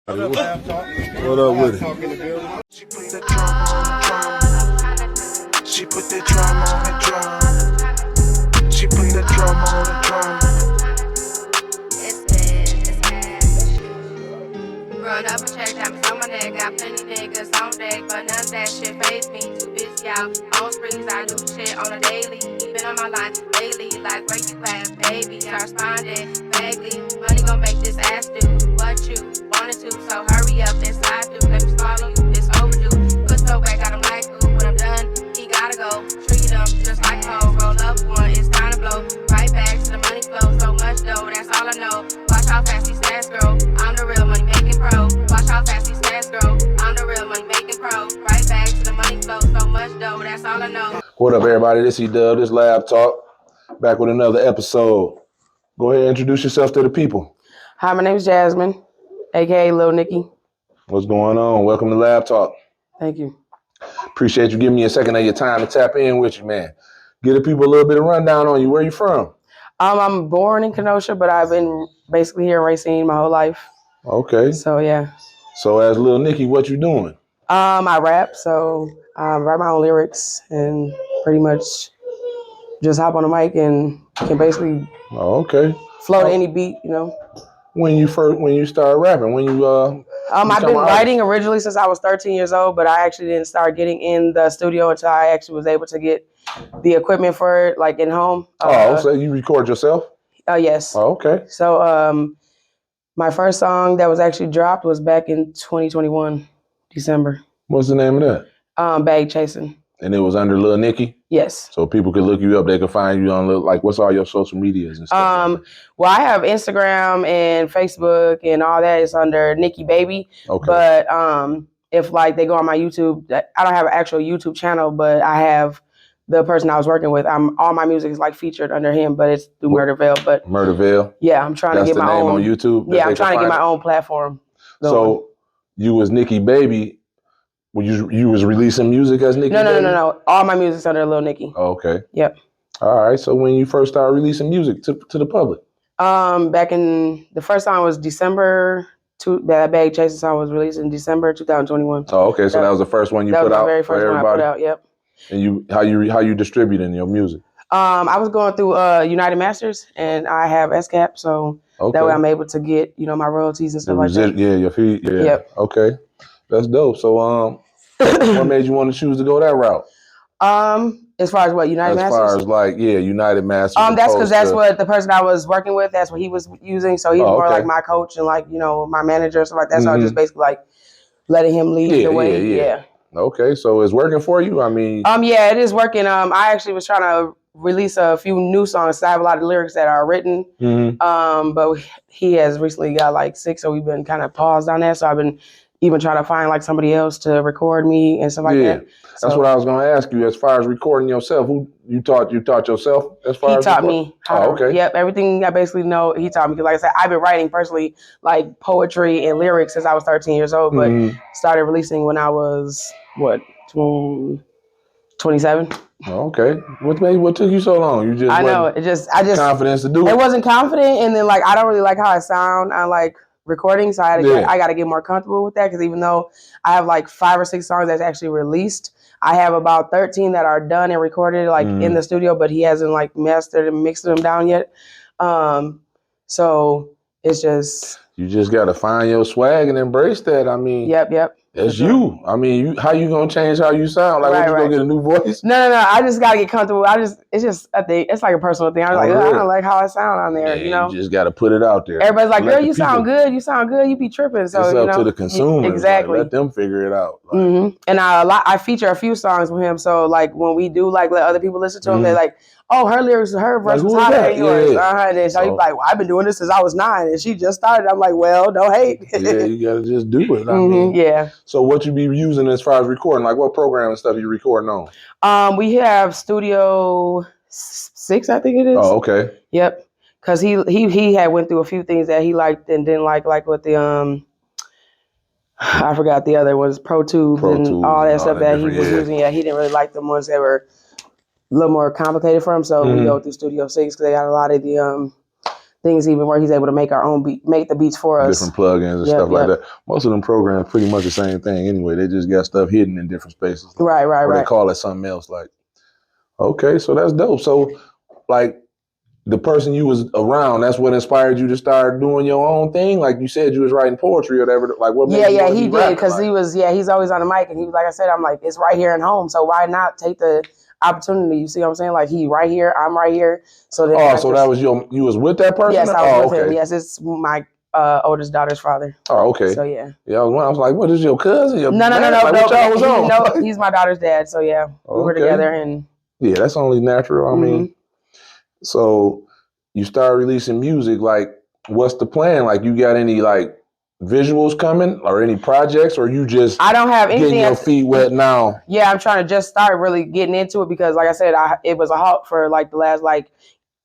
What up with it? She put the drama on the drama. She put the drama on the drama. She put the drama on the drama. It's bad, it's bad. Growing up with check diamonds on my neck, got plenty niggas on deck, but none of that shit faze me. Too busy out on springs, I do shit on a daily. Even on my line lately, like where you at, baby? I responded vaguely. Money gon' make this ass do what you wanted to, so hurry up and slide through. Let me swallow you, it's overdue. Put so back, got him like ooh. When I'm done, he gotta go. Treat him just like hoe. Roll up one, it's time to blow. Right back to the money flow. So much dough, that's all I know. Watch how fast these stats grow. I'm the real money making pro. Watch how fast these stats grow. I'm the real money making pro. Right back to the money flow. So much dough, that's all I know. What up, everybody? This E-DuBB, this LabTalk. Back with another episode. Go ahead and introduce yourself to the people. Hi, my name is Jasmine, aka Lyl Nikki. What's going on? Welcome to LabTalk. Thank you. Appreciate you giving me a second of your time to tap in with you, man. Give the people a little bit of rundown on you. Where you from? I'm born in Kenosha, but I've been basically here in Racine my whole life. Okay. So yeah. So as Lyl Nikki, what you doing? I rap, so I write my own lyrics and pretty much just hop on the mic and can basically flow to any beat, you know. When you started rapping, I've been writing originally since I was 13 years old, but I actually didn't start getting in the studio until I actually was able to get the equipment for it, like in home. So you record yourself? Yes. Oh, okay. So my first song that was actually dropped was back in 2021, December. What's the name of that? Bag Chasing. And it was under Lyl Nikki? Yes. So people could look you up, they could find you on what's all your social medias and stuff? Well, I have Instagram and Facebook and all that is under Nikki Baby. Okay. But if like they go on my YouTube, I don't have an actual YouTube channel, but I have the person I was working with. All my music is like featured under him, but it's through Murdahvell. But Murdahvell? Yeah, I'm trying to get my own. That's the name on YouTube? Yeah, I'm trying to get my own platform going. So you was Nikki Baby. You was releasing music as Nikki? No. All my music's under Lyl Nikki. Oh, okay. Yep. All right. So when you first started releasing music to the public? Back in the first song was December. That Bag Chasing song was released in December 2021. Oh, okay. So that was the first one you put out. That was the very first one I put out. Yep. And how you distributing your music? I was going through United Masters, and I have SCAP, so that way I'm able to get my royalties and stuff like that. Yeah, your fee. Yeah. Yep. Okay. That's dope. So what made you want to choose to go that route? As far as what, United Masters? As far as United Masters. That's because that's what the person I was working with, that's what he was using. So he was more like my coach and my manager or stuff like that. So I just basically letting him lead the way. Yeah. Okay. So it's working for you? I mean. Yeah, it is working. I actually was trying to release a few new songs. I have a lot of lyrics that are written. Mm-hmm. But he has recently got 6, so we've been kind of paused on that. So I've been even trying to find somebody else to record me and stuff like that. That's what I was going to ask you. As far as recording yourself, who you taught yourself? He taught me. Yep, everything I basically know, he taught me. Because like I said, I've been writing personally poetry and lyrics since I was 13 years old, but started releasing when I was 27. Okay. What took you so long? I just confidence to do it. It wasn't confident, and then I don't really like how I sound. I recording, so I got to get more comfortable with that, because even though I have 5 or 6 songs that's actually released, I have about 13 that are done and recorded in the studio, but he hasn't mastered and mixed them down yet. So it's just, you just got to find your swag and embrace that. I mean, yep. It's you. I mean, how you gonna change how you sound? When you go get a new voice? No. I just gotta get comfortable. It's just a thing. It's like a personal thing. I don't like how I sound on there. You just gotta put it out there. Everybody's like, "Girl, you sound good. You sound good. You be tripping." So it's up to the consumers. Exactly. Let them figure it out. And I feature a few songs with him. So when we do let other people listen to him, they're like, "Oh, her lyrics, her verse was hotter than yours." And so he's like, "Well, I've been doing this since I was 9, and she just started." I'm like, "Well, don't hate." Yeah, you gotta just do it. I mean, yeah. So what you be using as far as recording? What program and stuff you recording on? We have Studio 6, I think it is. Oh, okay. Yep. Because he had went through a few things that he liked and didn't like with the I forgot the other ones, Pro Tools and all that stuff that he was using. Yeah, he didn't really like the ones that were little more complicated for him. So we go through Studio 6 because they got a lot of the things even where he's able to make our own make the beats for us. Different plugins and stuff like that. Most of them programs pretty much the same thing anyway. They just got stuff hidden in different spaces. Right. Or they call it something else. Like, okay, so that's dope. So, like, the person you was around, that's what inspired you to start doing your own thing? Like you said, you was writing poetry or whatever. Like, what made you he did, because like? he's always on the mic, and he was, like I said, I'm like, it's right here at home, so why not take the opportunity? You see what I'm saying? Like, he right here, I'm right here. So then so that was you was with that person? Yes, I was with him. Yes, it's my oldest daughter's father. Oh, okay. So yeah. Yeah, I was like, what is your cousin? Your no. Like, what y'all was on? No, he's my daughter's dad. So yeah, we were together, and yeah, that's only natural. I mean, so you start releasing music. Like, what's the plan? Like, you got any like visuals coming or any projects, or you just I don't have anything. Getting your feet wet now? Yeah, I'm trying to just start really getting into it because, like I said, it was a halt for like the last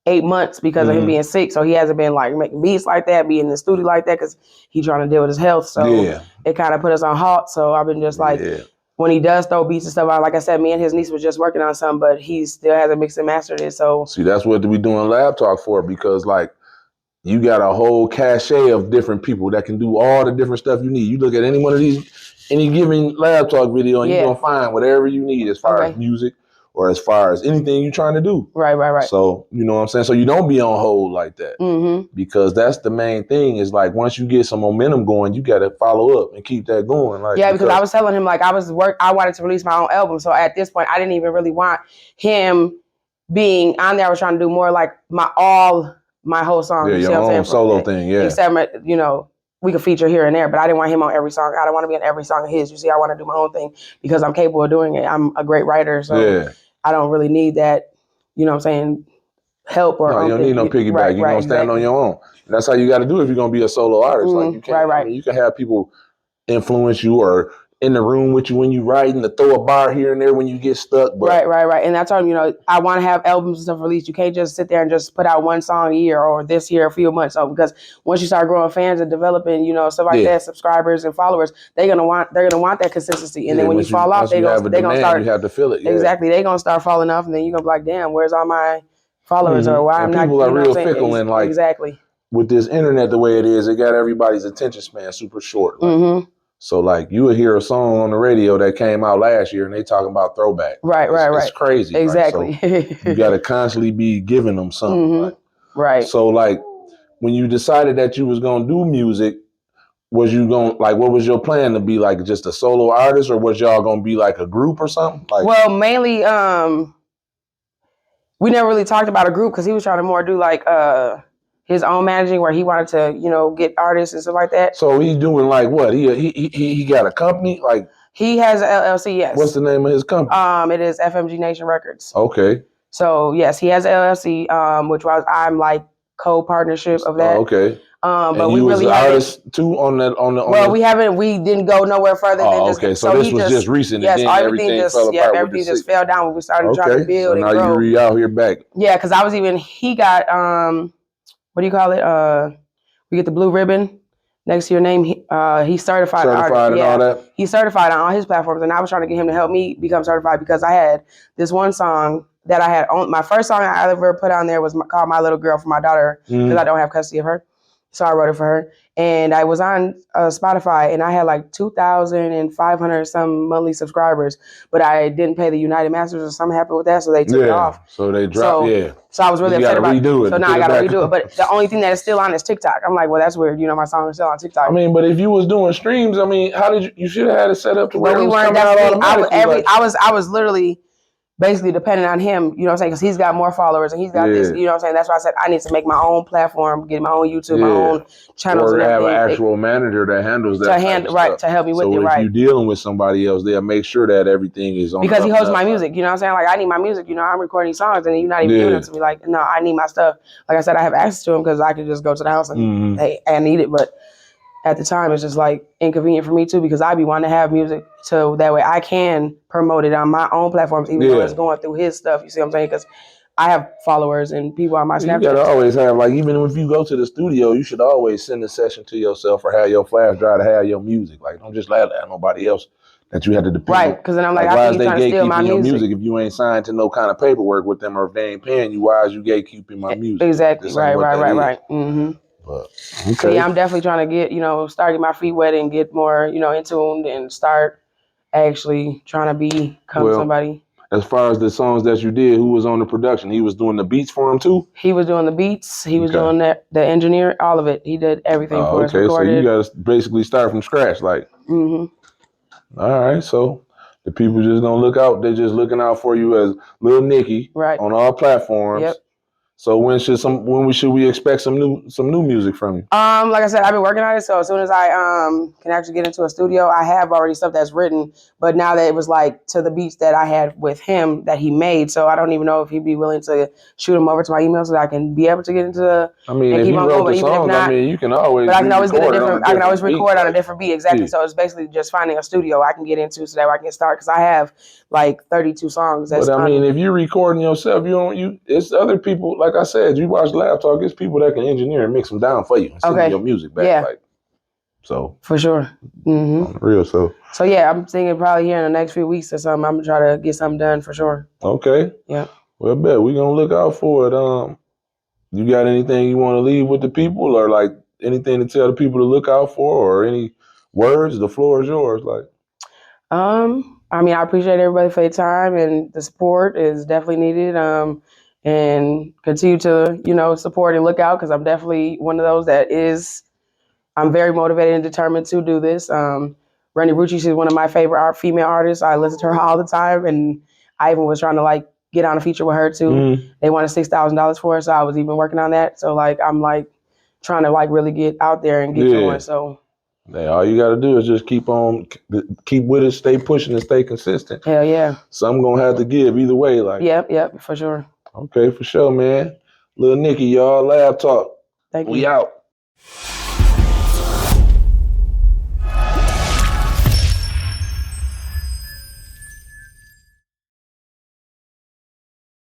8 months because of him being sick. So he hasn't been like making beats like that, being in the studio like that because he's trying to deal with his health. So it kind of put us on halt. So I've been just like, when he does throw beats and stuff out, like I said, me and his niece was just working on something, but he still hasn't mixed and mastered it. So see, that's what we doing LabTalk for, because like you got a whole cachet of different people that can do all the different stuff you need. You look at any one of these, any given LabTalk video, and you're gonna find whatever you need as far as music or as far as anything you're trying to do. Right. So, you know what I'm saying? So you don't be on hold like that. Because that's the main thing, is like once you get some momentum going, you got to follow up and keep that going. Like, because I was telling him, like, I wanted to release my own album. So at this point, I didn't even really want him being on there. I was trying to do more like my whole song. Yeah, your own solo thing, Except, we could feature here and there, but I didn't want him on every song. I don't want to be on every song of his. You see, I want to do my own thing because I'm capable of doing it. I'm a great writer, so I don't really need that, you know what I'm saying, help or you don't need no piggyback. You're going to stand on your own. And that's how you got to do it if you're going to be a solo artist. Like, you can't, I mean, you can have people influence you or in the room with you when you writing, to throw a bar here and there when you get stuck. But right. And I told him, I want to have albums and stuff released. You can't just sit there and just put out one song a year or this year a few months. So because once you start growing fans and developing, stuff like that, subscribers and followers, they're gonna want that consistency. And then when you fall off, they're gonna start. You have to feel it. Exactly, they're gonna start falling off, and then you're gonna be like, damn, where's all my followers or why I'm not? People are real fickle and like with this internet the way it is, it got everybody's attention span super short. Like, so like you would hear a song on the radio that came out last year and they talking about throwback. Right. It's crazy. Exactly. Right? So you got to constantly be giving them something. Right. So like when you decided that you was going to do music, was you going like, what was your plan to be, like just a solo artist, or was y'all going to be like a group or something? Like, well, mainly, we never really talked about a group because he was trying to more do like, his own managing, where he wanted to, get artists and stuff like that. So he's doing like what? He got a company? Like, he has an LLC, yes. What's the name of his company? It is FMG Nation Records. Okay. So yes, he has an LLC, I'm like co-partnership of that. Oh, okay. But and we you really was an artist too on the. Well, we didn't go nowhere further than just. Okay, so this was just recent. Yes, and then everything just fell down when we started trying to build. So now you're out here back. Yeah, because he got what do you call it? We get the blue ribbon next to your name. He's certified and all that. He's certified on all his platforms, and I was trying to get him to help me become certified because I had this one song that I had on. My first song I ever put on there was called "My Little Girl" for my daughter because I don't have custody of her. So I wrote it for her, and I was on Spotify, and I had like 2,500 some monthly subscribers, but I didn't pay the United Masters or something happened with that, so they took it off. So they dropped. So I was really upset about it. Redo it. So now I got to redo it. But the only thing that is still on is TikTok. I'm like, well, that's weird. My song is still on TikTok. I mean, but if you was doing streams, I mean, how did you should have had it set up to where we weren't. I was literally basically dependent on him, you know what I'm saying? Because he's got more followers and he's got this, you know what I'm saying? That's why I said I need to make my own platform, get my own YouTube, my own channels. Or have an actual manager that handles that. To help me with it, right. So if you're dealing with somebody else, they'll make sure that everything is on. Because he hosts my music, you know what I'm saying? Like, I need my music, I'm recording songs and you're not even giving it to me. Like, no, I need my stuff. Like I said, I have access to him because I can just go to the house and, hey, I need it. But at the time, it's just like inconvenient for me too, because I be wanting to have music so that way I can promote it on my own platforms, even though it's going through his stuff. You see what I'm saying? Because I have followers and people on my Snapchat. You gotta always have, like, even if you go to the studio, you should always send a session to yourself or have your flash drive to have your music. Like, don't just let nobody else that you had to depend on. Right, because then I'm like, why I is think they you're trying to steal my gatekeeping your music. music if you ain't signed to no kind of paperwork with them, or if they ain't paying you? Why is you gatekeeping my music? Exactly. Right. Mm-hmm. But, okay. So yeah, I'm definitely trying to get, start getting my feet wet and get more, in tune and start actually trying to become somebody. As far as the songs that you did, who was on the production? He was doing the beats for him too? He was doing the beats. He was doing the engineer, all of it. He did everything for us. Okay, recorded. so you got to basically start from scratch, like. Mm-hmm. All right, so the people just don't look out. They're just looking out for you as Lyl Nikki on all platforms. Yep. So when should we expect some new music from you? Like I said, I've been working on it. So as soon as I can actually get into a studio, I have already stuff that's written. But now that it was like to the beats that I had with him that he made, so I don't even know if he'd be willing to shoot them over to my email so that I can be able to get into. I mean, if you wrote the songs, I mean, you can always. But I can always get a different. I can always record on a different beat. Exactly. So it's basically just finding a studio I can get into so that I can start, because I have like 32 songs. But I mean, if you're recording yourself, it's other people. Like I said, you watch LabTalk. It's people that can engineer and mix them down for you and send your music back. Yeah. So for sure. Mm-hmm. On the real. So yeah, I'm thinking probably here in the next few weeks or something, I'm gonna try to get something done for sure. Okay. Yeah. Well, I bet we're gonna look out for it. You got anything you want to leave with the people, or like anything to tell the people to look out for, or any words? The floor is yours. Like. I mean, I appreciate everybody for their time, and the support is definitely needed. And continue to, support and look out, because I'm definitely one of those I'm very motivated and determined to do this. Rennie Rucci, she's one of my favorite female artists. I listen to her all the time, and I even was trying to get on a feature with her too. Mm-hmm. They wanted $6,000 for her, so I was even working on that. So I'm trying to really get out there and get going. So. Hey, all you got to do is just keep with it, stay pushing, and stay consistent. Hell yeah. Some gonna have to give either way. Yep, for sure. Okay, for sure, man. Lyl Nikki, y'all. LabTalk. Thank you. We out.